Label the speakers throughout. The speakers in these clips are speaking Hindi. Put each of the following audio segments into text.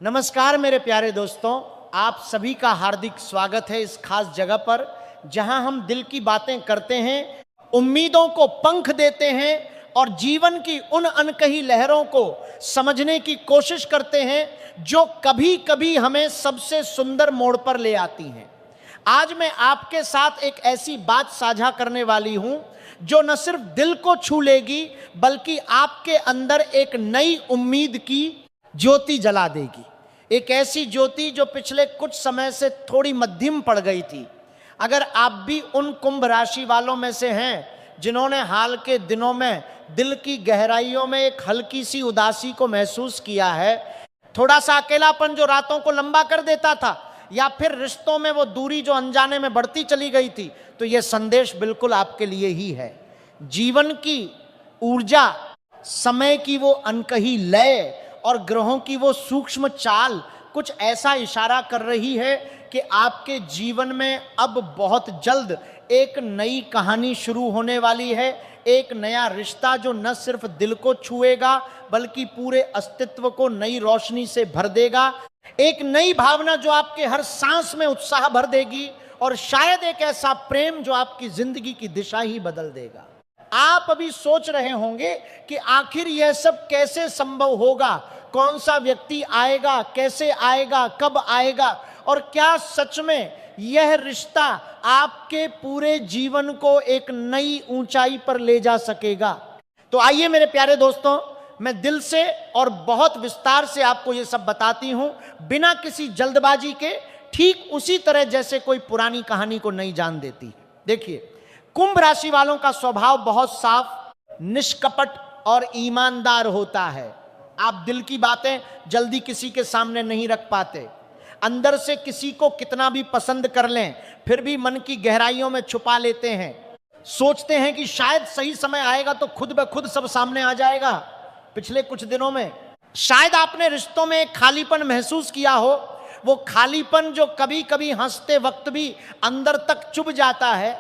Speaker 1: नमस्कार मेरे प्यारे दोस्तों, आप सभी का हार्दिक स्वागत है इस खास जगह पर जहां हम दिल की बातें करते हैं, उम्मीदों को पंख देते हैं और जीवन की उन अनकही लहरों को समझने की कोशिश करते हैं जो कभी कभी हमें सबसे सुंदर मोड़ पर ले आती हैं। आज मैं आपके साथ एक ऐसी बात साझा करने वाली हूं जो न सिर्फ दिल को छू लेगी बल्कि आपके अंदर एक नई उम्मीद की ज्योति जला देगी। एक ऐसी ज्योति जो पिछले कुछ समय से थोड़ी मध्यम पड़ गई थी। अगर आप भी उन कुंभ राशि वालों में से हैं जिन्होंने हाल के दिनों में दिल की गहराइयों में एक हल्की सी उदासी को महसूस किया है, थोड़ा सा अकेलापन जो रातों को लंबा कर देता था, या फिर रिश्तों में वो दूरी जो अनजाने में बढ़ती चली गई थी, तो ये संदेश बिल्कुल आपके लिए ही है। जीवन की ऊर्जा, समय की वो अनकही लय और ग्रहों की वो सूक्ष्म चाल कुछ ऐसा इशारा कर रही है कि आपके जीवन में अब बहुत जल्द एक नई कहानी शुरू होने वाली है। एक नया रिश्ता जो न सिर्फ दिल को छुएगा बल्कि पूरे अस्तित्व को नई रोशनी से भर देगा। एक नई भावना जो आपके हर सांस में उत्साह भर देगी और शायद एक ऐसा प्रेम जो आपकी जिंदगी की दिशा ही बदल देगा। आप अभी सोच रहे होंगे कि आखिर यह सब कैसे संभव होगा, कौन सा व्यक्ति आएगा, कैसे आएगा, कब आएगा, और क्या सच में यह रिश्ता आपके पूरे जीवन को एक नई ऊंचाई पर ले जा सकेगा। तो आइए मेरे प्यारे दोस्तों, मैं दिल से और बहुत विस्तार से आपको यह सब बताती हूं, बिना किसी जल्दबाजी के, ठीक उसी तरह जैसे कोई पुरानी कहानी को नहीं जान देती। देखिए, कुंभ राशि वालों का स्वभाव बहुत साफ, निष्कपट और ईमानदार होता है। आप दिल की बातें जल्दी किसी के सामने नहीं रख पाते। अंदर से किसी को कितना भी पसंद कर लें फिर भी मन की गहराइयों में छुपा लेते हैं। सोचते हैं कि शायद सही समय आएगा तो खुद ब खुद सब सामने आ जाएगा। पिछले कुछ दिनों में शायद आपने रिश्तों में एक खालीपन महसूस किया हो। वो खालीपन जो कभी कभी हंसते वक्त भी अंदर तक चुभ जाता है।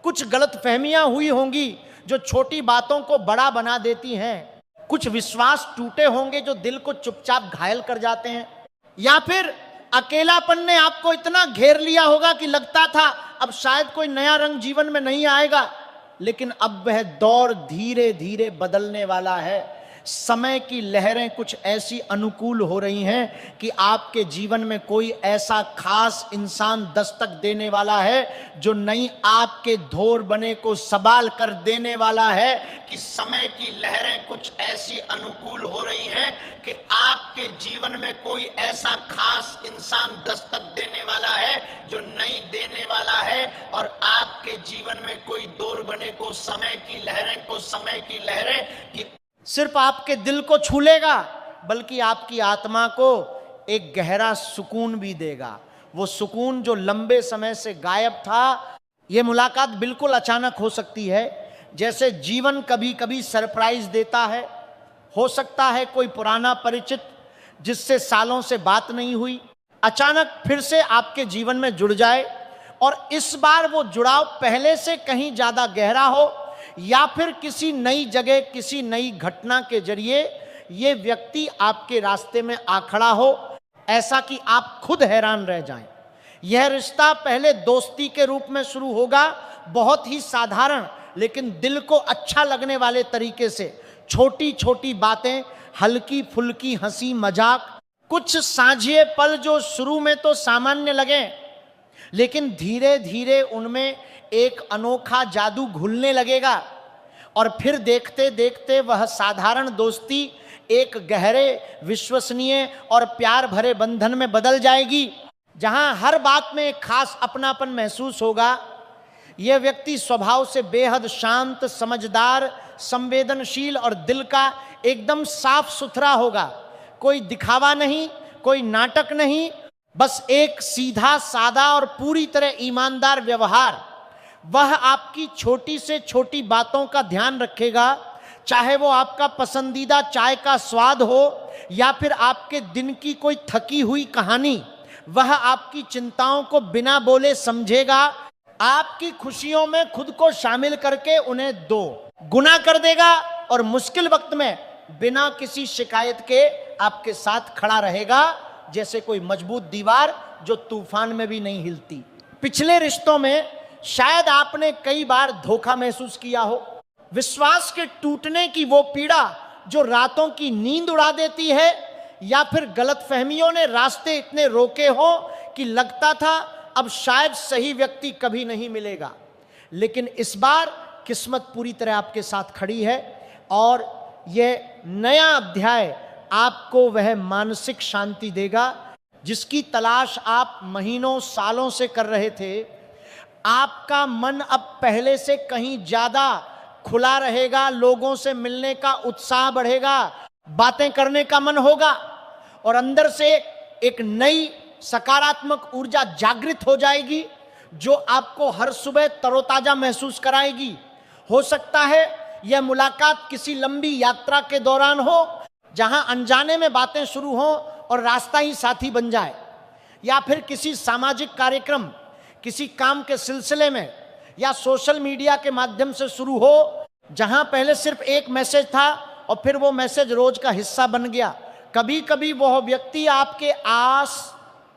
Speaker 1: कुछ गलतफहमियां हुई होंगी जो छोटी बातों को बड़ा बना देती हैं। कुछ विश्वास टूटे होंगे जो दिल को चुपचाप घायल कर जाते हैं। या फिर अकेलापन ने आपको इतना घेर लिया होगा कि लगता था अब शायद कोई नया रंग जीवन में नहीं आएगा, लेकिन अब वह दौर धीरे धीरे बदलने वाला है। समय की लहरें कुछ ऐसी अनुकूल हो रही हैं कि आपके जीवन में कोई ऐसा खास इंसान दस्तक देने वाला है जो नई आपके धोर बने को सवाल कर देने वाला है। कि समय की लहरें कुछ ऐसी अनुकूल हो रही हैं कि आपके जीवन में कोई ऐसा खास इंसान दस्तक देने वाला है जो नई देने वाला है, और आपके जीवन में कोई दौर बने को समय की लहरें की सिर्फ आपके दिल को छू लेगा बल्कि आपकी आत्मा को एक गहरा सुकून भी देगा। वो सुकून जो लंबे समय से गायब था। ये मुलाकात बिल्कुल अचानक हो सकती है, जैसे जीवन कभी कभी सरप्राइज देता है। हो सकता है कोई पुराना परिचित जिससे सालों से बात नहीं हुई अचानक फिर से आपके जीवन में जुड़ जाए, और इस बार वो जुड़ाव पहले से कहीं ज्यादा गहरा हो, या फिर किसी नई जगह, किसी नई घटना के जरिए ये व्यक्ति आपके रास्ते में आ खड़ा हो, ऐसा कि आप खुद हैरान रह जाएं। यह रिश्ता पहले दोस्ती के रूप में शुरू होगा, बहुत ही साधारण लेकिन दिल को अच्छा लगने वाले तरीके से। छोटी छोटी बातें, हल्की फुल्की हंसी मजाक, कुछ साझे पल जो शुरू में तो सामान्य लगे लेकिन धीरे धीरे उनमें एक अनोखा जादू घुलने लगेगा, और फिर देखते देखते वह साधारण दोस्ती एक गहरे, विश्वसनीय और प्यार भरे बंधन में बदल जाएगी, जहां हर बात में एक खास अपनापन महसूस होगा। यह व्यक्ति स्वभाव से बेहद शांत, समझदार, संवेदनशील और दिल का एकदम साफ सुथरा होगा। कोई दिखावा नहीं, कोई नाटक नहीं, बस एक सीधा सादा और पूरी तरह ईमानदार व्यवहार। वह आपकी छोटी से छोटी बातों का ध्यान रखेगा, चाहे वो आपका पसंदीदा चाय का स्वाद हो या फिर आपके दिन की कोई थकी हुई कहानी। वह आपकी चिंताओं को बिना बोले समझेगा, आपकी खुशियों में खुद को शामिल करके उन्हें दो गुना कर देगा, और मुश्किल वक्त में बिना किसी शिकायत के आपके साथ खड़ा रहेगा। जैसे कोई मजबूत दीवार जो तूफान में भी नहीं हिलती। पिछले रिश्तों में शायद आपने कई बार धोखा महसूस किया हो, विश्वास के टूटने की वो पीड़ा जो रातों की नींद उड़ा देती है, या फिर गलतफहमियों ने रास्ते इतने रोके हो कि लगता था अब शायद सही व्यक्ति कभी नहीं मिलेगा। लेकिन इस बार किस्मत पूरी तरह आपके साथ खड़ी है और यह नया अध्याय आपको वह मानसिक शांति देगा जिसकी तलाश आप महीनों सालों से कर रहे थे। आपका मन अब पहले से कहीं ज्यादा खुला रहेगा, लोगों से मिलने का उत्साह बढ़ेगा, बातें करने का मन होगा और अंदर से एक नई सकारात्मक ऊर्जा जागृत हो जाएगी जो आपको हर सुबह तरोताजा महसूस कराएगी। हो सकता है यह मुलाकात किसी लंबी यात्रा के दौरान हो जहां अनजाने में बातें शुरू हों और रास्ता ही साथी बन जाए, या फिर किसी सामाजिक कार्यक्रम, किसी काम के सिलसिले में या सोशल मीडिया के माध्यम से शुरू हो जहां पहले सिर्फ एक मैसेज था और फिर वो मैसेज रोज का हिस्सा बन गया। कभी कभी वह व्यक्ति आपके आस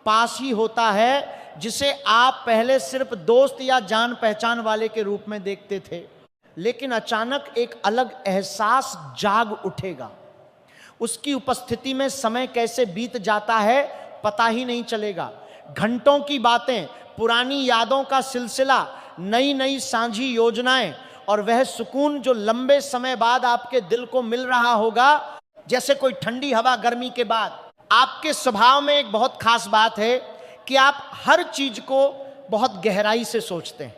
Speaker 1: पास ही होता है जिसे आप पहले सिर्फ दोस्त या जान पहचान वाले के रूप में देखते थे, लेकिन अचानक एक अलग एहसास जाग उठेगा। उसकी उपस्थिति में समय कैसे बीत जाता है पता ही नहीं चलेगा। घंटों की बातें, पुरानी यादों का सिलसिला, नई नई साझी योजनाएं और वह सुकून जो लंबे समय बाद आपके दिल को मिल रहा होगा, जैसे कोई ठंडी हवा गर्मी के बाद। आपके स्वभाव में एक बहुत खास बात है कि आप हर चीज को बहुत गहराई से सोचते हैं,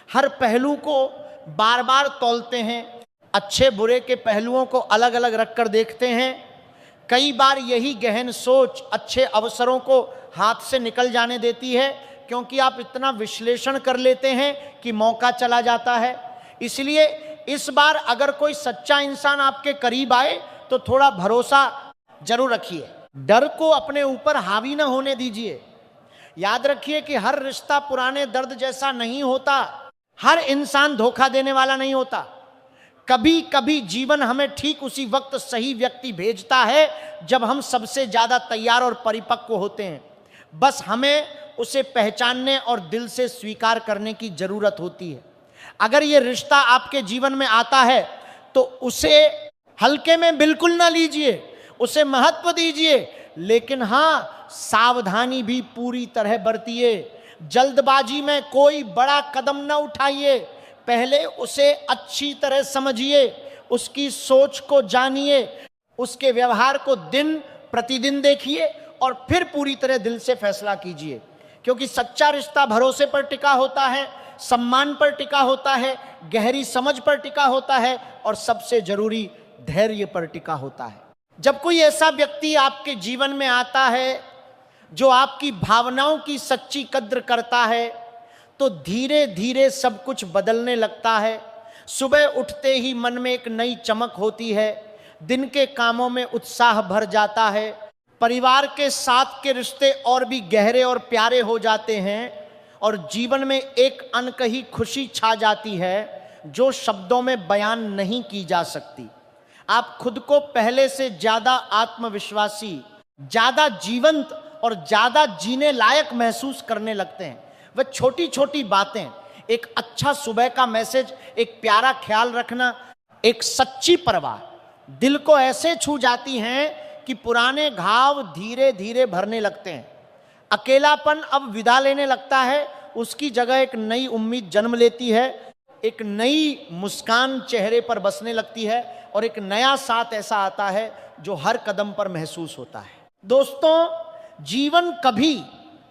Speaker 1: हर पहलू को बार बार तौलते हैं, अच्छे बुरे के पहलुओं को अलग अलग रखकर देखते हैं। कई बार यही गहन सोच अच्छे अवसरों को हाथ से निकल जाने देती है, क्योंकि आप इतना विश्लेषण कर लेते हैं कि मौका चला जाता है। इसलिए इस बार अगर कोई सच्चा इंसान आपके करीब आए तो थोड़ा भरोसा जरूर रखिए, डर को अपने ऊपर हावी ना होने दीजिए। याद रखिए कि हर रिश्ता पुराने दर्द जैसा नहीं होता, हर इंसान धोखा देने वाला नहीं होता। कभी कभी जीवन हमें ठीक उसी वक्त सही व्यक्ति भेजता है जब हम सबसे ज्यादा तैयार और परिपक्व होते हैं। बस हमें उसे पहचानने और दिल से स्वीकार करने की जरूरत होती है। अगर यह रिश्ता आपके जीवन में आता है तो उसे हल्के में बिल्कुल ना लीजिए, उसे महत्व दीजिए, लेकिन हाँ, सावधानी भी पूरी तरह बरतिए। जल्दबाजी में कोई बड़ा कदम न उठाइए, पहले उसे अच्छी तरह समझिए, उसकी सोच को जानिए, उसके व्यवहार को दिन प्रतिदिन देखिए और फिर पूरी तरह दिल से फैसला कीजिए। क्योंकि सच्चा रिश्ता भरोसे पर टिका होता है, सम्मान पर टिका होता है, गहरी समझ पर टिका होता है और सबसे जरूरी धैर्य पर टिका होता है। जब कोई ऐसा व्यक्ति आपके जीवन में आता है जो आपकी भावनाओं की सच्ची कद्र करता है तो धीरे धीरे सब कुछ बदलने लगता है। सुबह उठते ही मन में एक नई चमक होती है, दिन के कामों में उत्साह भर जाता है, परिवार के साथ के रिश्ते और भी गहरे और प्यारे हो जाते हैं और जीवन में एक अनकही खुशी छा जाती है जो शब्दों में बयान नहीं की जा सकती। आप खुद को पहले से ज्यादा आत्मविश्वासी, ज्यादा जीवंत और ज्यादा जीने लायक महसूस करने लगते हैं। वह छोटी छोटी बातें, एक अच्छा सुबह का मैसेज, एक प्यारा ख्याल रखना, एक सच्ची परवाह दिल को ऐसे छू जाती हैं कि पुराने घाव धीरे धीरे भरने लगते हैं। अकेलापन अब विदा लेने लगता है, उसकी जगह एक नई उम्मीद जन्म लेती है, एक नई मुस्कान चेहरे पर बसने लगती है और एक नया साथ ऐसा आता है जो हर कदम पर महसूस होता है। दोस्तों, जीवन कभी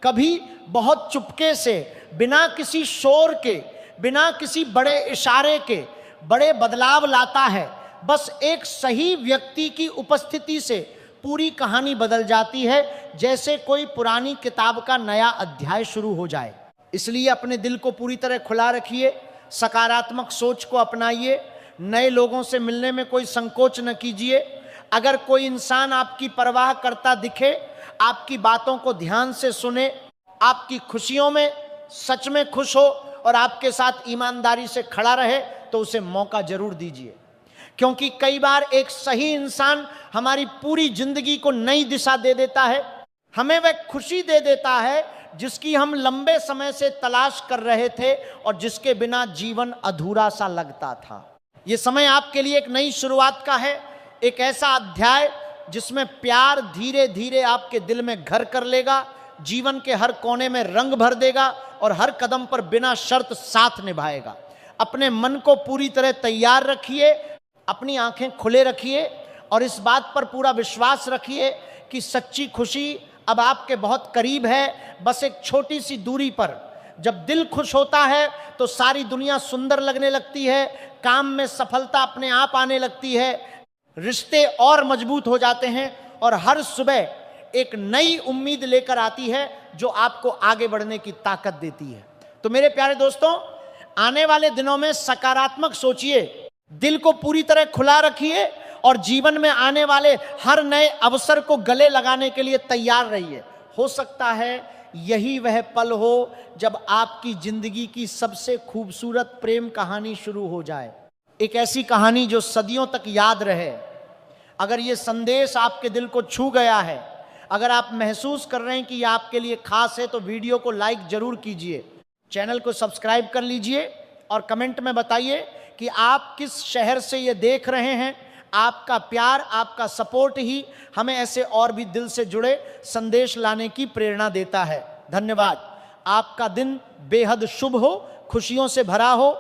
Speaker 1: कभी बहुत चुपके से, बिना किसी शोर के, बिना किसी बड़े इशारे के बड़े बदलाव लाता है। बस एक सही व्यक्ति की उपस्थिति से पूरी कहानी बदल जाती है, जैसे कोई पुरानी किताब का नया अध्याय शुरू हो जाए। इसलिए अपने दिल को पूरी तरह खुला रखिए, सकारात्मक सोच को अपनाइए, नए लोगों से मिलने में कोई संकोच न कीजिए। अगर कोई इंसान आपकी परवाह करता दिखे, आपकी बातों को ध्यान से सुने, आपकी खुशियों में सच में खुश हो और आपके साथ ईमानदारी से खड़ा रहे, तो उसे मौका जरूर दीजिए। क्योंकि कई बार एक सही इंसान हमारी पूरी जिंदगी को नई दिशा दे देता है। हमें वह खुशी दे देता है जिसकी हम लंबे समय से तलाश कर रहे थे और जिसके बिना जीवन अधूरा सा लगता था। यह समय आपके लिए एक नई शुरुआत का है, एक ऐसा अध्याय जिसमें प्यार धीरे धीरे आपके दिल में घर कर लेगा, जीवन के हर कोने में रंग भर देगा और हर कदम पर बिना शर्त साथ निभाएगा। अपने मन को पूरी तरह तैयार रखिए, अपनी आंखें खुले रखिए और इस बात पर पूरा विश्वास रखिए कि सच्ची खुशी अब आपके बहुत करीब है, बस एक छोटी सी दूरी पर। जब दिल खुश होता है तो सारी दुनिया सुंदर लगने लगती है, काम में सफलता अपने आप आने लगती है, रिश्ते और मजबूत हो जाते हैं और हर सुबह एक नई उम्मीद लेकर आती है जो आपको आगे बढ़ने की ताकत देती है। तो मेरे प्यारे दोस्तों, आने वाले दिनों में सकारात्मक सोचिए, दिल को पूरी तरह खुला रखिए और जीवन में आने वाले हर नए अवसर को गले लगाने के लिए तैयार रहिए। हो सकता है यही वह पल हो जब आपकी जिंदगी की सबसे खूबसूरत प्रेम कहानी शुरू हो जाए, एक ऐसी कहानी जो सदियों तक याद रहे। अगर ये संदेश आपके दिल को छू गया है, अगर आप महसूस कर रहे हैं कि यह आपके लिए खास है, तो वीडियो को लाइक जरूर कीजिए, चैनल को सब्सक्राइब कर लीजिए और कमेंट में बताइए कि आप किस शहर से ये देख रहे हैं। आपका प्यार, आपका सपोर्ट ही हमें ऐसे और भी दिल से जुड़े संदेश लाने की प्रेरणा देता है। धन्यवाद। आपका दिन बेहद शुभ हो, खुशियों से भरा हो।